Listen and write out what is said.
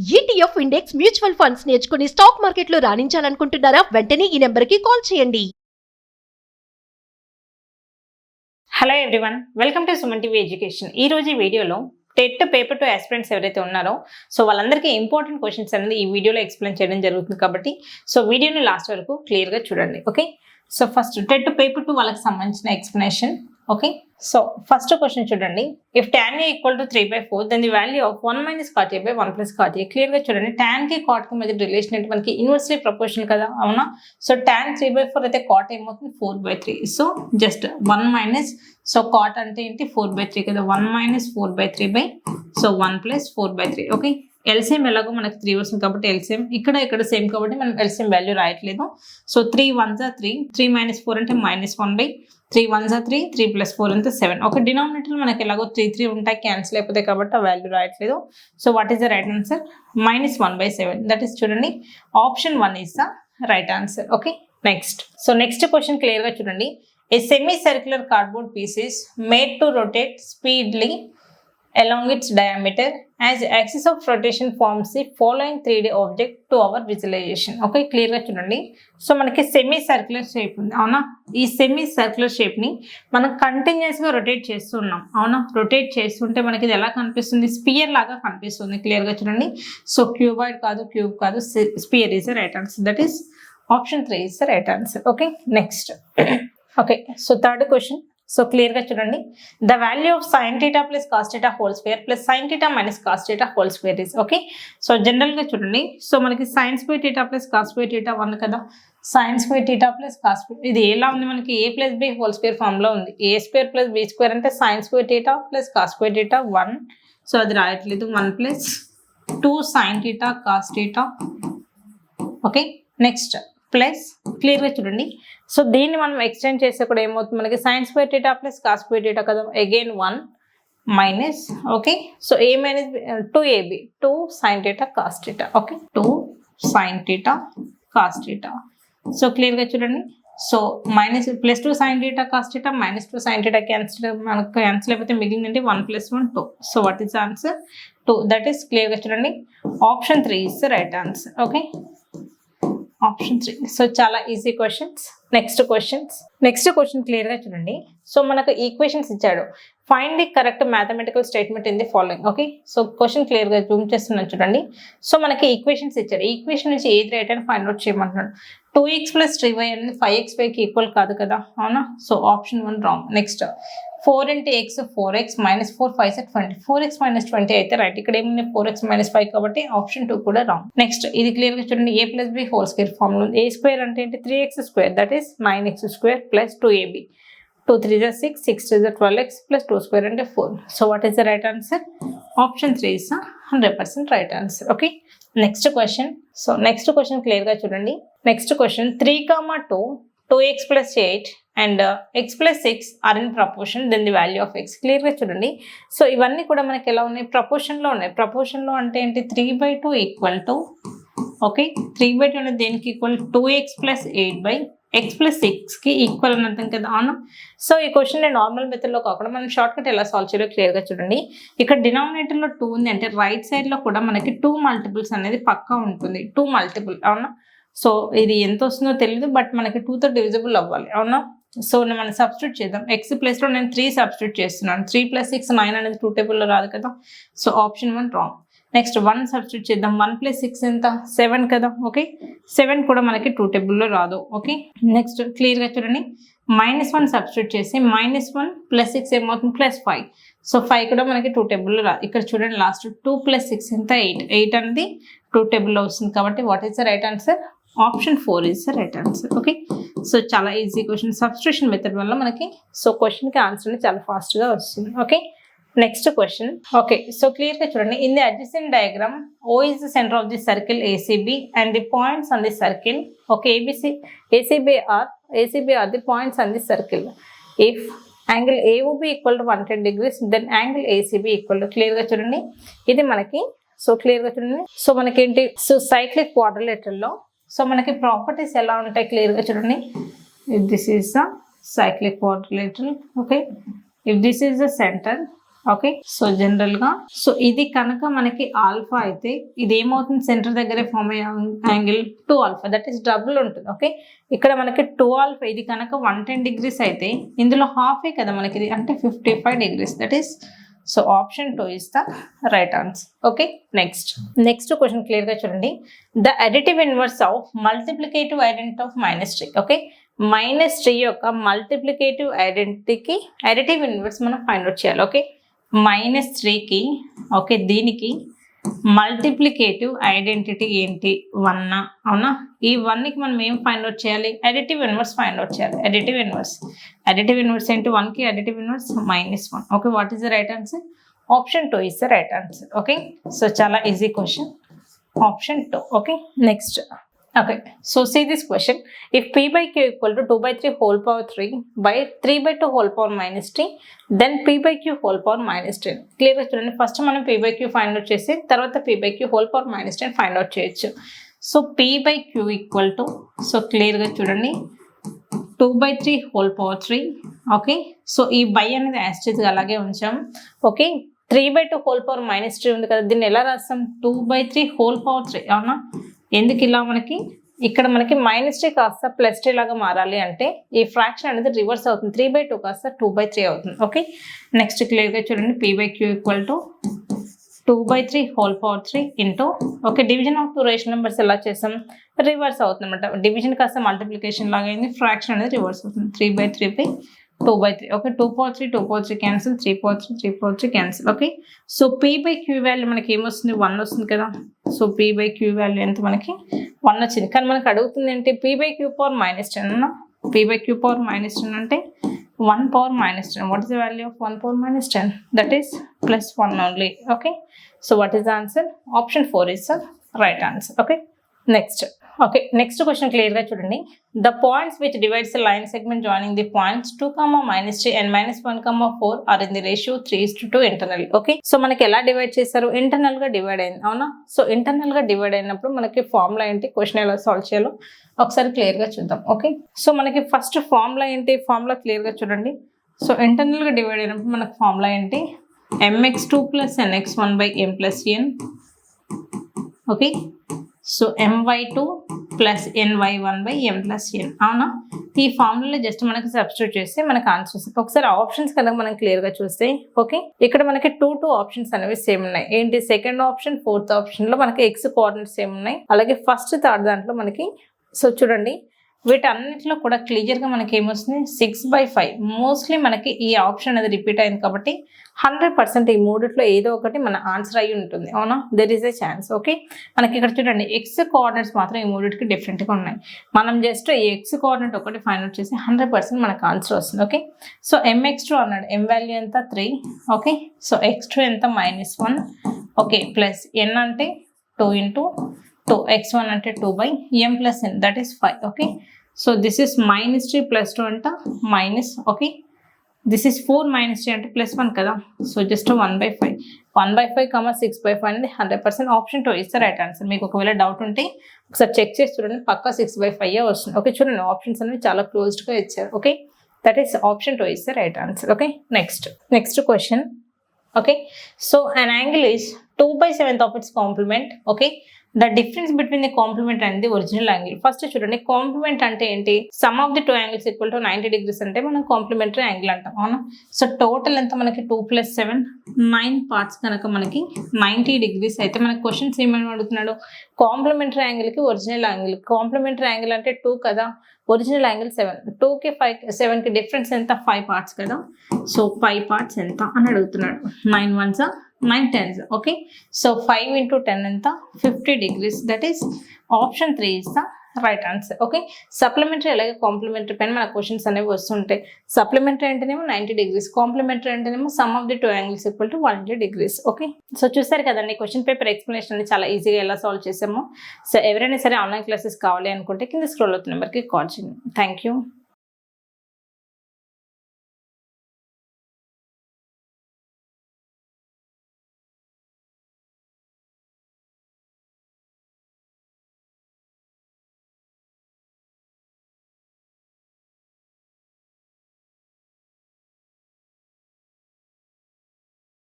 ETF index mutual funds నేర్చుకుని stock మార్కెట్లో రాణించాలనుకుంటున్నారా? వెంటనే ఈ నెంబర్కి కాల్ చేయండి. Hello everyone, welcome to Suman TV education. ఈ రోజు ఈ వీడియోలో టెట్ పేపర్ 2 ఆస్పిరెంట్స్ ఎవరైతే ఉన్నారో వాళ్ళందరికీ ఇంపార్టెంట్ క్వశ్చన్స్ అనేది ఈ వీడియోలో ఎక్స్ప్లెయిన్ చేయడం జరుగుతుంది కాబట్టి వీడియోని లాస్ట్ వరకు క్లియర్గా చూడండి. ఓకే, ఫస్ట్ టెట్ పేపర్ 2 వాళ్ళకి సంబంధించిన ఎక్స్ప్లెనేషన్. ఓకే, ఫస్ట్ క్వశ్చన్ చూడండి. If tan a equal to 3/4 then the value of 1 - cot a by 1 + cot a. క్లియర్గా చూడండి, tan కి cot కి మధ్య రిలేషన్ అంటే మనకి ఇన్వర్స్లీ ప్రపోర్షనల్ కదా, అవునా? tan 3/4 అయితే cot ఏమవుతుంది 4/3. జస్ట్ 1 - cot అంటే ఏంటి 4/3 కదా, 1 - 4/3 by 1 + 4/3. ఓకే, ఎల్సిఎం ఎలాగో మనకి 3 వస్తుంది కాబట్టి ఎల్సిఎం ఇక్కడ సేమ్ కాబట్టి మనం ఎల్సిఎం వాల్యూ రాయట్లేదు. 3 1s are 3, 3 - 4 అంటే -1/3, 3 1s are 3, 3 + 4 అంటే 7. ఒక డినామినేటర్ మనకి ఎలాగో 3 3 ఉంటాయి, క్యాన్సిల్ అయిపోతాయి కాబట్టి ఆ వాల్యూ రాయట్లేదు. What is the right answer? -1/7. That is చూడండి, option 1 is the right answer. Okay, next question క్లియర్గా చూడండి. A semi circular cardboard piece is made to rotate speedily along its diameter as axis of rotation forms the following 3D object to our visualization. Okay, క్లియర్గా చూడండి. మనకి semi circular shape ఉంది, అవునా? ఈ semi circular షేప్ని మనం కంటిన్యూస్గా rotate చేస్తున్నాం, అవునా? రొటేట్ చేస్తుంటే మనకి ఇది ఎలా కనిపిస్తుంది? స్పియర్ లాగా కనిపిస్తుంది. క్లియర్గా చూడండి. క్యూబాయిడ్ కాదు, క్యూబ్ కాదు, sphere is the right answer. That is option 3 is the right answer. Okay, next. Okay, third question. క్లియర్గా చూడండి. The value of sin θ + cos θ whole square + sin θ - cos θ whole square is. Okay, జనరల్గా చూడండి, మనకి sin² θ + cos² θ 1 కదా, sin² θ + cos. ఇది ఎలా ఉంది మనకి? a + b హోల్ స్క్వేర్ ఫామ్లో ఉంది. a² + b² అంటే sin² θ + cos² θ 1. అది రాయట్లేదు. 1 + 2 sin θ cos θ. Okay, next plus. క్లియర్గా చూడండి, దీన్ని మనం ఎక్స్టెండ్ చేస్తే కూడా ఏమవుతుంది మనకి? sin² θ + cos² θ కదా, again 1 minus. Okay, a - 2ab 2 sin θ cos θ. Okay, 2 sin θ cos θ. క్లియర్గా చూడండి, +2 sin θ cos θ -2 sin θ క్యాన్సిల్ అయిపోతే మిగిలిందంటే 1 + 1 2. What is answer? 2. That is క్లియర్గా చూడండి, option 3 is the right answer. Okay, option 3. చాలా ఈజీ క్వశ్చన్స్. నెక్స్ట్ క్వశ్చన్ క్లియర్గా చూడండి. మనకు ఈక్వేషన్స్ ఇచ్చాడు. Find the correct mathematical statement in the following. Okay, question క్లియర్గా Zoom చేస్తున్నాను చూడండి. మనకి ఈక్వేషన్స్ ఇచ్చాడు. ఈక్వేషన్ నుంచి ఏది రైట్ అని ఫైండ్ అవుట్ చేయమంటున్నాడు. 2x + 3y అనేది 5xy ఈక్వల్ కాదు కదా, అవునా? Option 1 wrong. Next 4 × x 4x -4 5 20. 4x - 20 అయితే రైట్. ఇక్కడ ఏముంది 4x - 5 కాబట్టి ఆప్షన్ 2 కూడా రాంగ్. నెక్స్ట్ ఇది క్లియర్గా చూడండి, a + b whole square formula ఉంది. a² అంటే ఏంటి? 3x², that is 9x² + 2ab. 2 3 are 6, 6 2 are 12x + 2² అంటే 4. What is the right answer? Option 3 is 100% right answer. Okay, next question క్లియర్గా చూడండి. Next question 3, 2 2x + 8 and x + 6 are in proportion, then the value of x. క్లియర్గా చూడండి. ఇవన్నీ కూడా మనకి ఎలా ఉన్నాయి? ప్రపోర్షన్లో ఉన్నాయి. ప్రపోర్షన్లో అంటే ఏంటి? 3/2 ఈక్వల్ టు, ఓకే, 3/2 అనేది దేనికి ఈక్వల్? 2x + 8/x + 6కి ఈక్వల్ అని అర్థం కదా, అవునా? ఈ క్వశ్చన్ నేను నార్మల్ మెథడ్లో కాకుండా మనం షార్ట్ కట్ ఎలా సాల్వ్ చేయాలో క్లియర్గా చూడండి. ఇక్కడ డినామినేటర్లో 2 ఉంది అంటే రైట్ సైడ్లో కూడా మనకి 2 మల్టిపుల్స్ అనేది పక్కా ఉంటుంది. 2 మల్టిపుల్, అవునా? ఇది ఎంత వస్తుందో తెలియదు, బట్ మనకి 2తో డివిజిబుల్ అవ్వాలి, అవునా? మనం సబ్స్టిట్యూట్ చేద్దాం. ఎక్స్ ప్లేస్లో నేను 3 సబ్స్టిట్యూట్ చేస్తున్నాను. 3 + 6 9 అనేది 2 టేబుల్లో రాదు కదా, ఆప్షన్ 1 రాంగ్. నెక్స్ట్ 1 సబ్స్టిట్యూట్ చేద్దాం. 1 + 6 ఎంత? 7 కదా. ఓకే, 7 కూడా మనకి 2 టేబుల్లో రాదు. ఓకే, నెక్స్ట్ క్లియర్గా చూడండి, -1 సబ్స్టిట్యూట్ చేసి -1 + 6 ఏమవుతుంది? +5. 5 కూడా మనకి 2 టేబుల్లో రాదు. ఇక్కడ చూడండి, లాస్ట్ 2 + 6 ఎంత? 8. 8 అనేది 2 టేబుల్లో వస్తుంది కాబట్టి what is the right answer? Option 4 is the right answer. Okay, చాలా ఈజీ క్వశ్చన్. సబ్స్టిట్యూషన్ మెథడ్ వల్ల మనకి క్వశ్చన్కి ఆన్సర్ చాలా ఫాస్ట్గా వస్తుంది. Okay, next question. ఓకే, క్లియర్గా చూడండి. In the adjacent diagram O is the center of the circle ACB and the points on the circle. Okay, ACB are the points on the circle. If angle AOB equal to 110 degrees, then angle ACB equal to. క్లియర్గా చూడండి, ఇది మనకి క్లియర్గా చూడండి. మనకి ఏంటి? Cyclic క్వాడ్రిలేటరల్లో మనకి properties ఎలా ఉంటాయి క్లియర్గా చూడండి. If this is the cyclic quadrilateral, okay, if this is the centre, okay. So general గా సో ఇది కనుక మనకి ఆల్ఫా అయితే ఇది ఏమవుతుంది, సెంటర్ దగ్గరే ఫామ్ అయ్యే angle 2 alpha, that is double ఉంటుంది. ఓకే, ఇక్కడ మనకి 2 ఆల్ఫా, ఇది కనుక 110 degrees అయితే ఇందులో హాఫే కదా మనకి ఇది, అంటే 55 degrees. That is so option 2 is the right answer. Okay, next question clear గా చూడండి. The additive inverse of multiplicative identity of -3. Okay, -3 యొక్క మల్టిప్లికేటివ్ ఐడెంటిటీకి అడిటివ్ ఇన్వర్స్ మనం ఫైండ్ అవుట్ చేయాలి. ఓకే, -3కి ఓకే దీనికి మల్టిప్లికేటివ్ ఐడెంటిటీ ఏంటి, 1. అవునా, ఈ 1కి మనం ఏం ఫైండ్ అవుట్ చేయాలి, అడిటివ్ ఇన్వర్స్ ఫైండ్ అవుట్ చేయాలి. అడిటివ్ ఇన్వర్స్ ఏంటి, 1కి additive inverse -1. Okay, what is the right answer, option 2 is the right answer. Okay, so చాలా easy question, option 2. Okay, next. Okay, so see this question. If p by q equal to 2 by 3 whole power 3 by 3 by 2 whole power -3, then p by q whole power -10. Clear గా చూడండి, first మనం p by q find out చేసి తర్వాత p by q whole power -10 find out చేయొచ్చు. So p by q equal to, so clear గా చూడండి 2 by 3 whole power 3. ఓకే, so ఈ బై అనేది యాస్టేజ్ అలాగే ఉంచాం. ఓకే, 3 by 2 whole power -3 ఉంది కదా, దీన్ని ఎలా రాస్తాం, 2 by 3 whole power 3. అవునా, ఎందుకు ఇలా మనకి ఇక్కడ మనకి -3 కాస్త +3 లాగా మారాలి అంటే ఈ ఫ్రాక్షన్ అనేది రివర్స్ అవుతుంది, 3 by 2 కాస్త 2 by 3 అవుతుంది. ఓకే, నెక్స్ట్ క్లియర్గా చూడండి, p by q equal to 2 by 3 whole power 3 into, okay division of 2 rational numbers ఎలా చేస్తాం, రివర్స్ అవుతుంది అనమాట. డివిజన్ కాస్త మల్టిప్లికేషన్ లాగా అయింది, ఫ్రాక్షన్ అనేది రివర్స్ అవుతుంది, 3 by 3 పై 2 by 3. Okay, 2 power 3 cancel, 3 power 3 cancel. Okay, so p by q value మనకి ఏమొస్తుంది, 1 వస్తుంది కదా. So p by q value ఎంత మనకి 1 వచ్చింది, కానీ మనకు అడుగుతుంది ఏంటి, p by q power -10 అన్నా, p by q power -10 అంటే 1 power -10. What is the value of 1 power -10, that is +1 only. Okay, so what is the answer, option 4 is the right answer. Okay, next question clear గా చూడండి. The points which divides the line segment joining the points 2, -3 and -1, 4 are in the ratio 3:2 internal. Okay, so మనకి ఎలా divide చేశారు, internal గా divide అయింది. అవునా, so internal గా divide అయినప్పుడు మనకి ఫార్ములా ఏంటి, క్వశ్చన్ ఎలా సాల్వ్ చేయాలో ఒకసారి క్లియర్ గా చూద్దాం. ఓకే, సో మనకి ఫస్ట్ ఫార్ములా ఏంటి, ఫార్ములా క్లియర్ గా చూడండి. సో ఇంటర్నల్ గా డివైడ్ అయినప్పుడు మనకి ఫార్ములా ఏంటి, mx2 + nx1 / m + n. Okay, so my2 + ny1 / m + n. అవునా, ఈ ఫార్ములా జస్ట్ మనకి సబ్స్టిట్యూట్ చేస్తే మనకు ఆన్సర్ వస్తుంది. ఒకసారి ఆప్షన్స్ కనుక మనం క్లియర్ గా చూస్తే, ఓకే ఇక్కడ మనకి 2 ఆప్షన్స్ అనేవి సేమ్ ఉన్నాయి. ఏంటి, సెకండ్ ఆప్షన్, ఫోర్త్ ఆప్షన్ లో మనకి x కోఆర్డినేట్స్ సేమ్ ఉన్నాయి. అలాగే ఫస్ట్ థర్డ్ దాంట్లో మనకి, సో చూడండి వీటన్నిటిలో కూడా క్లియర్ గా మనకి ఏమొస్తుంది, 6/5. మోస్ట్లీ మనకి ఈ ఆప్షన్ అనేది రిపీట్ అయింది కాబట్టి 100% ఈ మూడిట్లో ఏదో ఒకటి మన ఆన్సర్ అయ్యి ఉంటుంది. అవునా, there is a chance. Okay, మనకి ఇక్కడ చూడండి ఎక్స్ కోఆర్డినేట్స్ మాత్రం ఈ మూడిటికి డిఫరెంట్గా ఉన్నాయి. మనం జస్ట్ ఈ ఎక్స్ కోఆర్డినేట్ ఒకటి ఫైండ్ అవుట్ చేసి 100% మనకు ఆన్సర్ వస్తుంది. ఓకే, సో mx2 అన్నాడు, m వాల్యూ ఎంత 3. ఓకే, సో x2 ఎంత -1. ఓకే, ప్లస్ n అంటే 2 × 2, x1 అంటే 2/m + n, that is 5. Okay, so this is -3 + 2 అంట మైనస్. ఓకే, దిస్ ఇస్ 4 - 3 అంటే +1 కదా. సో జస్ట్ 1/5, 1/5, 6/5 అనేది 100% option 2 is the right answer. మీకు ఒకవేళ డౌట్ ఉంటే ఒకసారి చెక్ చేసి చూడండి, పక్కా 6/5 వస్తుంది. ఓకే, చూడండి ఆప్షన్స్ అనేవి చాలా క్లోజ్డ్గా ఇచ్చారు. Okay, that is option 2 is the right answer. Okay, next question. Okay, so an angle is 2/7 of its complement. Okay, the difference between the compliment and the original angle. First చూడండి, complement అంటే ఏంటి, some of the 2 angles equal to 90 degrees అంటే మనం complementary angle అంటాం. అవునా, so total ఎంత మనకి 2 + 7 9 parts కనుక మనకి 90 degrees అయితే మనకి క్వశ్చన్స్ ఏమని అడుగుతున్నాడు, కాంప్లిమెంటరీ యాంగిల్కి ఒరిజినల్ యాంగిల్. కాంప్లిమెంటరీ యాంగిల్ అంటే 2 కదా, ఒరిజినల్ యాంగిల్ 7. 2కి 7కి డిఫరెన్స్ ఎంత, 5 parts కదా. సో 5 parts ఎంత అని అడుగుతున్నాడు. 9 1s 9 10s. ఓకే, సో 5 × 10 ఎంత, 50 degrees. That is option 3 is the right answer. Okay, supplementary అలాగే కాంప్లిమెంటరీ పైన మన క్వశ్చన్స్ అనేవి వస్తుంటాయి. సప్లిమెంటరీ అంటేనేమో 90 degrees, కాంప్లిమెంటరీ అంటేనేమో some of the 2 angles equal to 180 degrees. Okay, so చూసారు కదండి క్వశ్చన్ పేపర్ ఎక్స్ప్లెనేషన్ అనేది చాలా ఈజీగా ఎలా సాల్వ్ చేసామో. సో ఎవరైనా సరే ఆన్లైన్ క్లాసెస్ కావాలి అనుకుంటే కింద స్క్రోల్ అవుతున్న నెంబర్కి కాల్ చేయండి. Thank you.